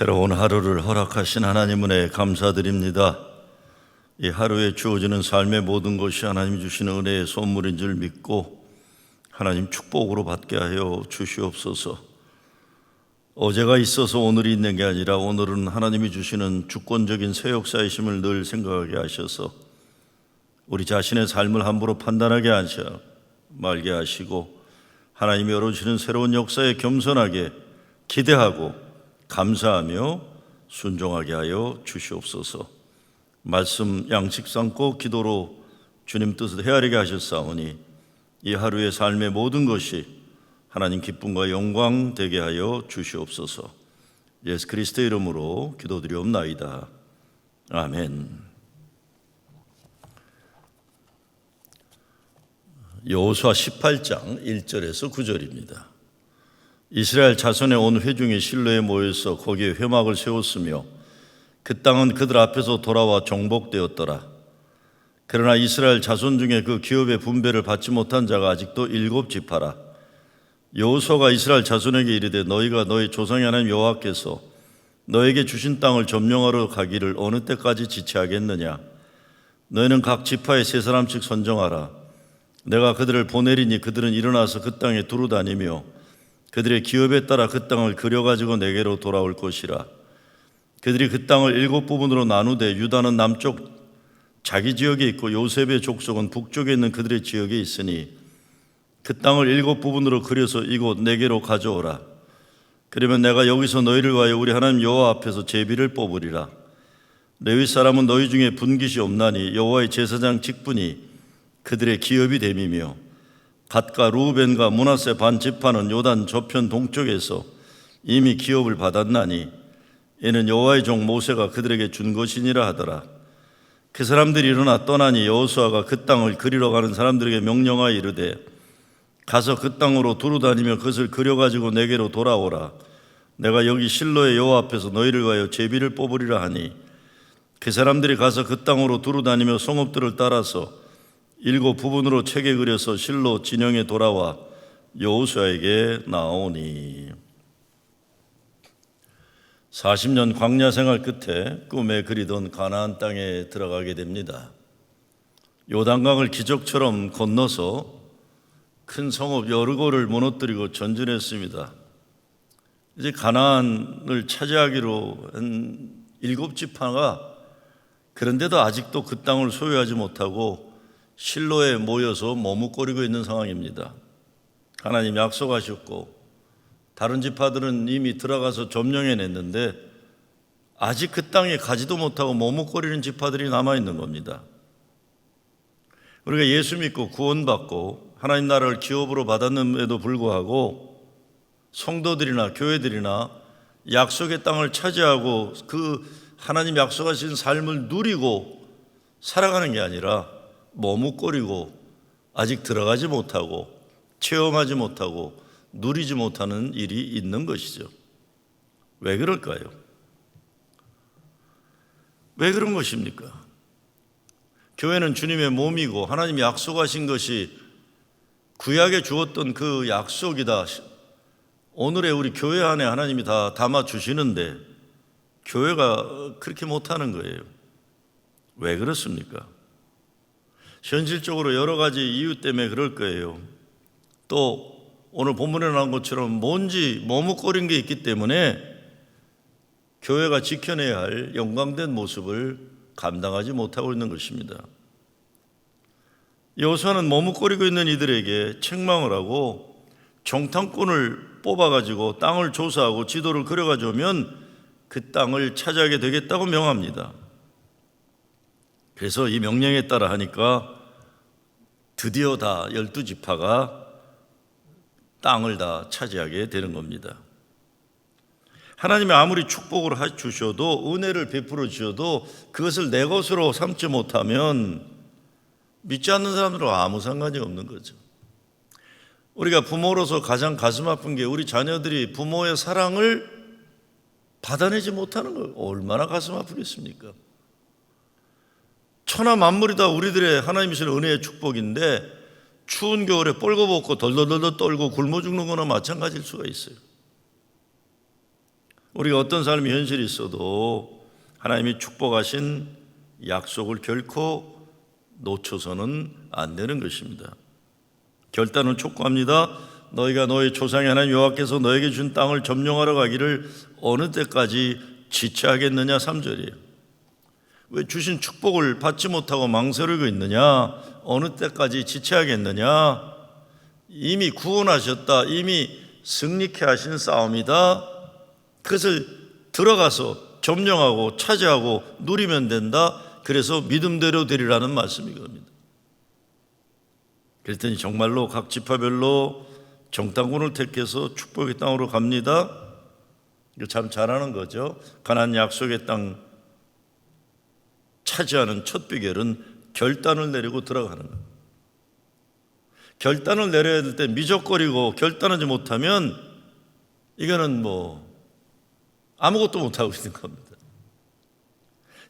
새로운 하루를 허락하신 하나님 은혜에 감사드립니다. 이 하루에 주어지는 삶의 모든 것이 하나님이 주시는 은혜의 선물인 줄 믿고 하나님 축복으로 받게 하여 주시옵소서. 어제가 있어서 오늘이 있는 게 아니라 오늘은 하나님이 주시는 주권적인 새 역사이심을 늘 생각하게 하셔서 우리 자신의 삶을 함부로 판단하게 하셔 말게 하시고 하나님이 열어주시는 새로운 역사에 겸손하게 기대하고 감사하며 순종하게 하여 주시옵소서. 말씀 양식 삼고 기도로 주님 뜻을 헤아리게 하셨사오니 이 하루의 삶의 모든 것이 하나님 기쁨과 영광 되게 하여 주시옵소서. 예수 그리스도의 이름으로 기도드리옵나이다. 아멘. 여호수아 18장 1절에서 9절입니다. 이스라엘 자손의 온 회중이 실로에 모여서 거기에 회막을 세웠으며 그 땅은 그들 앞에서 돌아와 정복되었더라. 그러나 이스라엘 자손 중에 그 기업의 분배를 받지 못한 자가 아직도 7지파라. 여호수아가 이스라엘 자손에게 이르되 너희가 너희 조상의 하나님 여호와께서 너에게 주신 땅을 점령하러 가기를 어느 때까지 지체하겠느냐. 너희는 각 지파에 3사람씩 선정하라. 내가 그들을 보내리니 그들은 일어나서 그 땅에 두루 다니며 그들의 기업에 따라 그 땅을 그려가지고 내게로 돌아올 것이라. 그들이 그 땅을 7부분으로 나누되 유다는 남쪽 자기 지역에 있고 요셉의 족속은 북쪽에 있는 그들의 지역에 있으니 그 땅을 7부분으로 그려서 이곳 내게로 가져오라. 그러면 내가 여기서 너희를 위하여 우리 하나님 여호와 앞에서 제비를 뽑으리라. 레위 사람은 너희 중에 분깃이 없나니 여호와의 제사장 직분이 그들의 기업이 됨이며 갓과 루벤과 므낫세 반 지파는 요단 저편 동쪽에서 이미 기업을 받았나니 이는 여호와의 종 모세가 그들에게 준 것이니라 하더라. 그 사람들이 일어나 떠나니 여호수아가 그 땅을 그리러 가는 사람들에게 명령하여 이르되 가서 그 땅으로 두루 다니며 그것을 그려가지고 내게로 돌아오라. 내가 여기 실로의 여호와 앞에서 너희를 위하여 제비를 뽑으리라 하니 그 사람들이 가서 그 땅으로 두루 다니며 성읍들을 따라서 7부분으로 책에 그려서 실로 진영에 돌아와 여호수아에게 나오니 40년 광야 생활 끝에 꿈에 그리던 가나안 땅에 들어가게 됩니다. 요단강을 기적처럼 건너서 큰 성읍 여리고를 무너뜨리고 전진했습니다. 이제 가나안을 차지하기로 한 7지파가 그런데도 아직도 그 땅을 소유하지 못하고 실로에 모여서 머뭇거리고 있는 상황입니다. 하나님 약속하셨고 다른 지파들은 이미 들어가서 점령해냈는데 아직 그 땅에 가지도 못하고 머뭇거리는 지파들이 남아있는 겁니다. 우리가 예수 믿고 구원받고 하나님 나라를 기업으로 받았는데도 불구하고 성도들이나 교회들이나 약속의 땅을 차지하고 그 하나님 약속하신 삶을 누리고 살아가는 게 아니라 머뭇거리고 아직 들어가지 못하고 체험하지 못하고 누리지 못하는 일이 있는 것이죠. 왜 그럴까요? 왜 그런 것입니까? 교회는 주님의 몸이고 하나님이 약속하신 것이 구약에 주었던 그 약속이다. 오늘의 우리 교회 안에 하나님이 다 담아주시는데 교회가 그렇게 못하는 거예요. 왜 그렇습니까? 현실적으로 여러 가지 이유 때문에 그럴 거예요. 또 오늘 본문에 나온 것처럼 뭔지 머뭇거린 게 있기 때문에 교회가 지켜내야 할 영광된 모습을 감당하지 못하고 있는 것입니다. 여호수아는 머뭇거리고 있는 이들에게 책망을 하고 정탐꾼을 뽑아가지고 땅을 조사하고 지도를 그려가져오면 그 땅을 차지하게 되겠다고 명합니다. 그래서 이 명령에 따라 하니까 드디어 다 12지파가 땅을 다 차지하게 되는 겁니다. 하나님이 아무리 축복을 주셔도 은혜를 베풀어 주셔도 그것을 내 것으로 삼지 못하면 믿지 않는 사람들은 아무 상관이 없는 거죠. 우리가 부모로서 가장 가슴 아픈 게 우리 자녀들이 부모의 사랑을 받아내지 못하는 거 얼마나 가슴 아프겠습니까? 천하 만물이 다 우리들의 하나님이 주신 은혜의 축복인데 추운 겨울에 뻘거벗고 덜덜덜 떨고 굶어 죽는 거나 마찬가지일 수가 있어요. 우리가 어떤 삶의 현실이 있어도 하나님이 축복하신 약속을 결코 놓쳐서는 안 되는 것입니다. 결단은 촉구합니다. 너희가 너희 조상의 하나님 여호와께서 너에게 준 땅을 점령하러 가기를 어느 때까지 지체하겠느냐. 3절이에요. 왜 주신 축복을 받지 못하고 망설이고 있느냐? 어느 때까지 지체하겠느냐? 이미 구원하셨다. 이미 승리케 하신 싸움이다. 그것을 들어가서 점령하고 차지하고 누리면 된다. 그래서 믿음대로 되리라는 말씀이 겁니다. 그랬더니 정말로 각 지파별로 정탐꾼을 택해서 축복의 땅으로 갑니다. 이거 참 잘하는 거죠. 가나안 약속의 땅 차지하는 첫 비결은 결단을 내리고 들어가는 거예요. 결단을 내려야 될 때 미적거리고 결단하지 못하면 이거는 아무것도 못하고 있는 겁니다.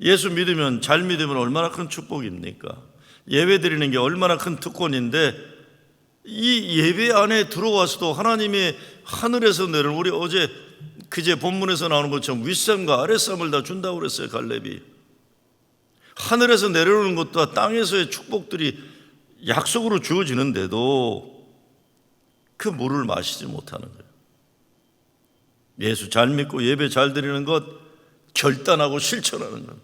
예수 믿으면, 잘 믿으면 얼마나 큰 축복입니까? 예배 드리는 게 얼마나 큰 특권인데, 이 예배 안에 들어와서도 하나님의 하늘에서 내려온, 우리 그제 본문에서 나오는 것처럼 윗샘과 아랫샘을 다 준다고 그랬어요. 갈렙이 하늘에서 내려오는 것과 땅에서의 축복들이 약속으로 주어지는데도 그 물을 마시지 못하는 거예요. 예수 잘 믿고 예배 잘 드리는 것, 결단하고 실천하는 것,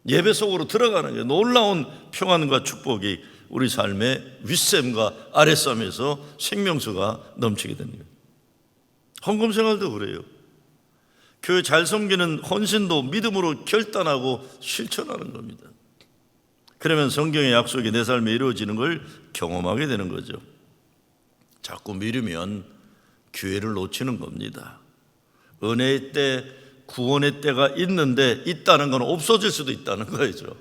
예배 속으로 들어가는 게 놀라운 평안과 축복이 우리 삶의 윗샘과 아랫샘에서 생명수가 넘치게 되는 거예요. 헌금 생활도 그래요. 교회 잘 섬기는 헌신도 믿음으로 결단하고 실천하는 겁니다. 그러면 성경의 약속이 내 삶에 이루어지는 걸 경험하게 되는 거죠. 자꾸 미루면 기회를 놓치는 겁니다. 은혜의 때, 구원의 때가 있다는 건 없어질 수도 있다는 거죠.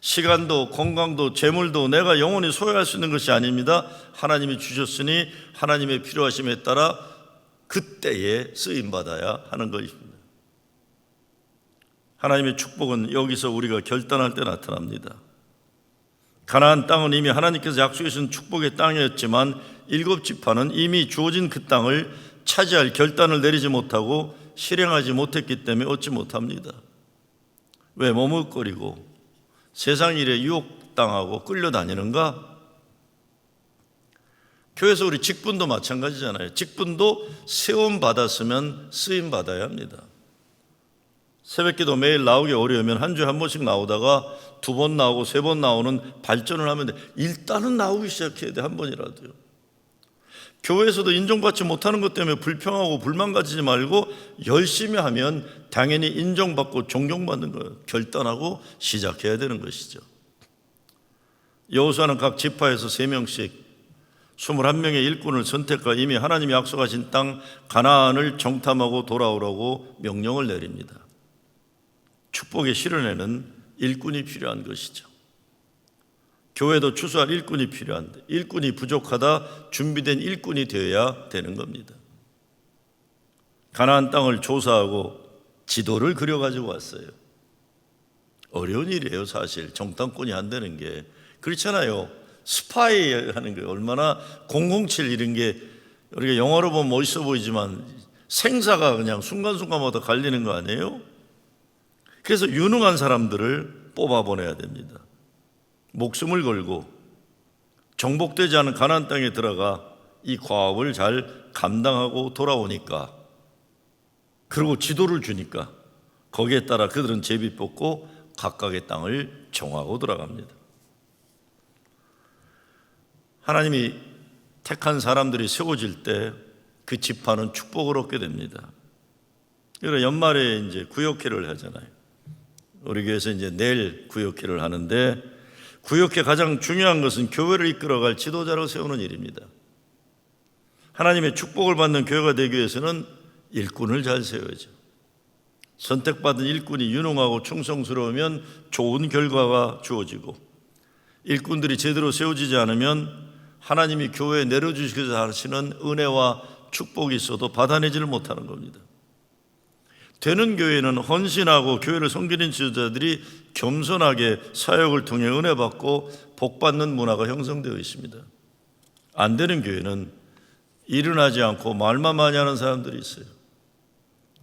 시간도 건강도 재물도 내가 영원히 소유할 수 있는 것이 아닙니다. 하나님이 주셨으니 하나님의 필요하심에 따라 그때에 쓰임받아야 하는 것입니다. 하나님의 축복은 여기서 우리가 결단할 때 나타납니다. 가나안 땅은 이미 하나님께서 약속해 주신 축복의 땅이었지만 7지파는 이미 주어진 그 땅을 차지할 결단을 내리지 못하고 실행하지 못했기 때문에 얻지 못합니다. 왜 머뭇거리고 세상 일에 유혹당하고 끌려다니는가? 교회에서 우리 직분도 마찬가지잖아요. 직분도 세움 받았으면 쓰임 받아야 합니다. 새벽기도 매일 나오기 어려우면 한 주에 한 번씩 나오다가 2번 나오고 3번 나오는 발전을 하면 돼. 일단은 나오기 시작해야 돼. 한 번이라도요. 교회에서도 인정받지 못하는 것 때문에 불평하고 불만 가지지 말고 열심히 하면 당연히 인정받고 존경받는 거예요. 결단하고 시작해야 되는 것이죠. 여호수아는 각 지파에서 3명씩 21명의 일꾼을 선택하여 이미 하나님이 약속하신 땅 가나안을 정탐하고 돌아오라고 명령을 내립니다. 축복의 실현에는 일꾼이 필요한 것이죠. 교회도 추수할 일꾼이 필요한데 일꾼이 부족하다 준비된 일꾼이 되어야 되는 겁니다. 가나안 땅을 조사하고 지도를 그려가지고 왔어요. 어려운 일이에요. 사실 정탐꾼이 안 되는 게. 그렇잖아요. 스파이 하는 게 얼마나 007 이런 게 우리가 영화로 보면 멋있어 보이지만 생사가 그냥 순간순간마다 갈리는 거 아니에요? 그래서 유능한 사람들을 뽑아보내야 됩니다. 목숨을 걸고 정복되지 않은 가나안 땅에 들어가 이 과업을 잘 감당하고 돌아오니까, 그리고 지도를 주니까 거기에 따라 그들은 제비 뽑고 각각의 땅을 정하고 돌아갑니다. 하나님이 택한 사람들이 세워질 때 그 지파는 축복을 얻게 됩니다. 그래서 연말에 이제 구역회를 하잖아요. 우리 교회에서 이제 내일 구역회를 하는데, 구역회 가장 중요한 것은 교회를 이끌어갈 지도자를 세우는 일입니다. 하나님의 축복을 받는 교회가 되기 위해서는 일꾼을 잘 세워야죠. 선택받은 일꾼이 유능하고 충성스러우면 좋은 결과가 주어지고, 일꾼들이 제대로 세워지지 않으면 하나님이 교회에 내려주시고자 하시는 은혜와 축복이 있어도 받아내지를 못하는 겁니다. 되는 교회는 헌신하고 교회를 섬기는 지도자들이 겸손하게 사역을 통해 은혜 받고 복 받는 문화가 형성되어 있습니다. 안 되는 교회는 일어나지 않고 말만 많이 하는 사람들이 있어요.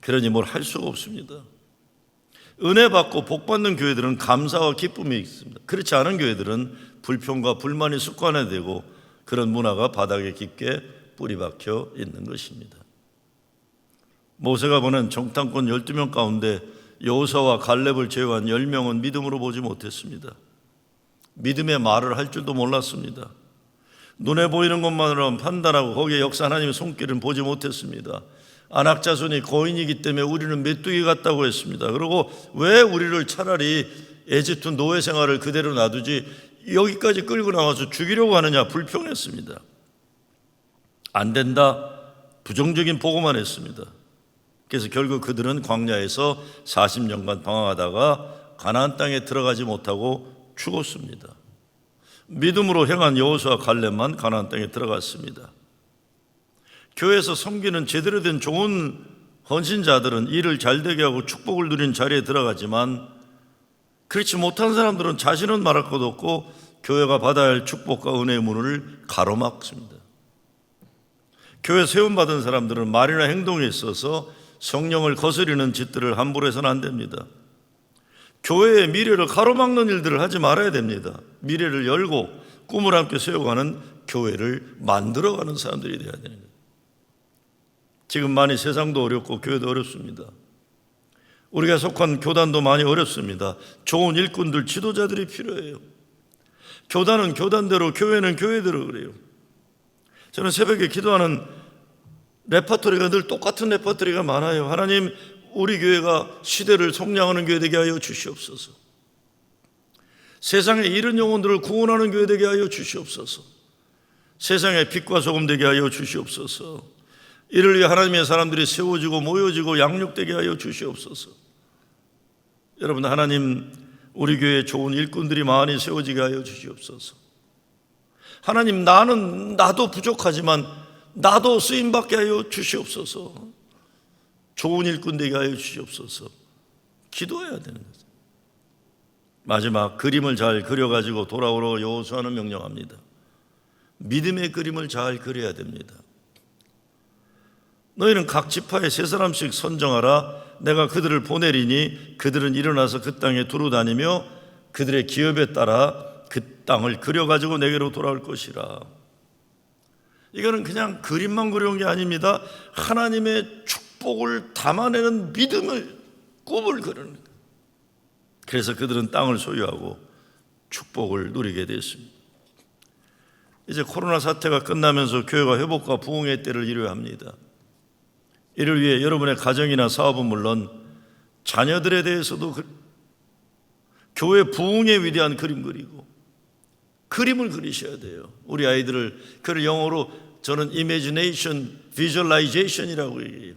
그러니 뭘 할 수가 없습니다. 은혜 받고 복 받는 교회들은 감사와 기쁨이 있습니다. 그렇지 않은 교회들은 불평과 불만이 습관화되고 그런 문화가 바닥에 깊게 뿌리 박혀 있는 것입니다. 모세가 보낸 정탐꾼 12명 가운데 여호수아와 갈렙을 제외한 10명은 믿음으로 보지 못했습니다. 믿음의 말을 할 줄도 몰랐습니다. 눈에 보이는 것만으로 판단하고 거기에 역사 하나님의 손길은 보지 못했습니다. 안악자손이 거인이기 때문에 우리는 메뚜기 같다고 했습니다. 그리고 왜 우리를 차라리 에집트 노예 생활을 그대로 놔두지 여기까지 끌고 나와서 죽이려고 하느냐 불평했습니다. 안 된다, 부정적인 보고만 했습니다. 그래서 결국 그들은 광야에서 40년간 방황하다가 가나안 땅에 들어가지 못하고 죽었습니다. 믿음으로 행한 여호수아 갈렙만 가나안 땅에 들어갔습니다. 교회에서 섬기는 제대로 된 좋은 헌신자들은 일을 잘 되게 하고 축복을 누린 자리에 들어가지만 그렇지 못한 사람들은 자신은 말할 것도 없고 교회가 받아야 할 축복과 은혜의 문을 가로막습니다. 교회 세움받은 사람들은 말이나 행동에 있어서 성령을 거스리는 짓들을 함부로 해서는 안 됩니다. 교회의 미래를 가로막는 일들을 하지 말아야 됩니다. 미래를 열고 꿈을 함께 세워가는 교회를 만들어가는 사람들이 되어야 되는 거예요. 지금 많이 세상도 어렵고 교회도 어렵습니다. 우리가 속한 교단도 많이 어렵습니다. 좋은 일꾼들, 지도자들이 필요해요. 교단은 교단대로, 교회는 교회대로 그래요. 저는 새벽에 기도하는 레퍼토리가 늘 똑같은 레퍼토리가 많아요. 하나님, 우리 교회가 시대를 속량하는 교회 되게 하여 주시옵소서. 세상의 잃은 영혼들을 구원하는 교회 되게 하여 주시옵소서. 세상의 빛과 소금 되게 하여 주시옵소서. 이를 위해 하나님의 사람들이 세워지고 모여지고 양육되게 하여 주시옵소서. 여러분, 하나님, 우리 교회에 좋은 일꾼들이 많이 세워지게 하여 주시옵소서. 하나님, 나도 부족하지만 나도 쓰임받게 하여 주시옵소서. 좋은 일꾼 되게 하여 주시옵소서. 기도해야 되는 거죠. 마지막, 그림을 잘 그려가지고 돌아오라고 여호수아는 명령합니다. 믿음의 그림을 잘 그려야 됩니다. 너희는 각 지파에 3사람씩 선정하라. 내가 그들을 보내리니 그들은 일어나서 그 땅에 두루 다니며 그들의 기업에 따라 그 땅을 그려가지고 내게로 돌아올 것이라. 이거는 그냥 그림만 그려온 게 아닙니다. 하나님의 축복을 담아내는 믿음을, 꿈을 그리는 거예요. 그래서 그들은 땅을 소유하고 축복을 누리게 됐습니다. 이제 코로나 사태가 끝나면서 교회가 회복과 부흥의 때를 이뤄야 합니다. 이를 위해 여러분의 가정이나 사업은 물론 자녀들에 대해서도 교회 부흥의 위대한 그림 그리고 그림을 그리셔야 돼요. 우리 아이들을, 그걸 영어로 저는 imagination, visualization이라고 얘기해요.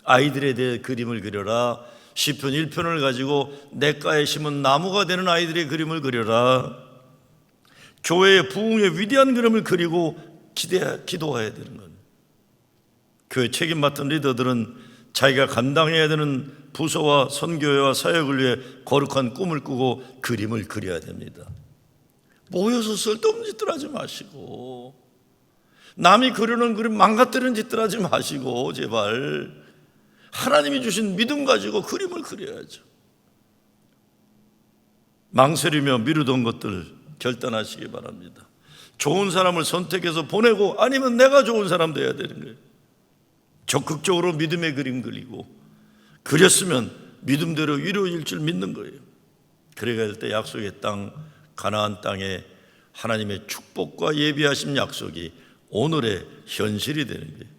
아이들에 대해 그림을 그려라. 시편 1편을 가지고 냇가에 심은 나무가 되는 아이들의 그림을 그려라. 교회의 부흥의 위대한 그림을 그리고 기도해야 되는 거예요. 교회 책임 맡은 리더들은 자기가 감당해야 되는 부서와 선교회와 사역을 위해 거룩한 꿈을 꾸고 그림을 그려야 됩니다. 모여서 쓸데없는 짓들 하지 마시고, 남이 그려놓은 그림 망가뜨리는 짓들 하지 마시고, 제발 하나님이 주신 믿음 가지고 그림을 그려야죠. 망설이며 미루던 것들 결단하시기 바랍니다. 좋은 사람을 선택해서 보내고, 아니면 내가 좋은 사람 돼야 되는 거예요. 적극적으로 믿음의 그림 그리고, 그렸으면 믿음대로 이루어질 줄 믿는 거예요. 그래야 할 때 약속의 땅, 가나안 땅에 하나님의 축복과 예비하신 약속이 오늘의 현실이 되는 거예요.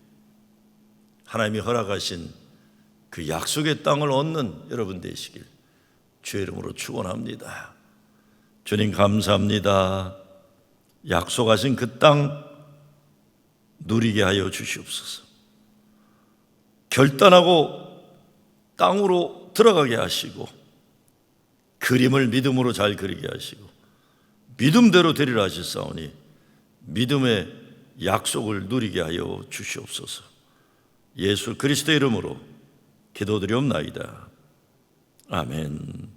하나님이 허락하신 그 약속의 땅을 얻는 여러분 되시길 주의 이름으로 축원합니다. 주님 감사합니다. 약속하신 그 땅 누리게 하여 주시옵소서. 결단하고 땅으로 들어가게 하시고, 그림을 믿음으로 잘 그리게 하시고, 믿음대로 되리라 하셨사오니 믿음의 약속을 누리게 하여 주시옵소서. 예수 그리스도의 이름으로 기도드리옵나이다. 아멘.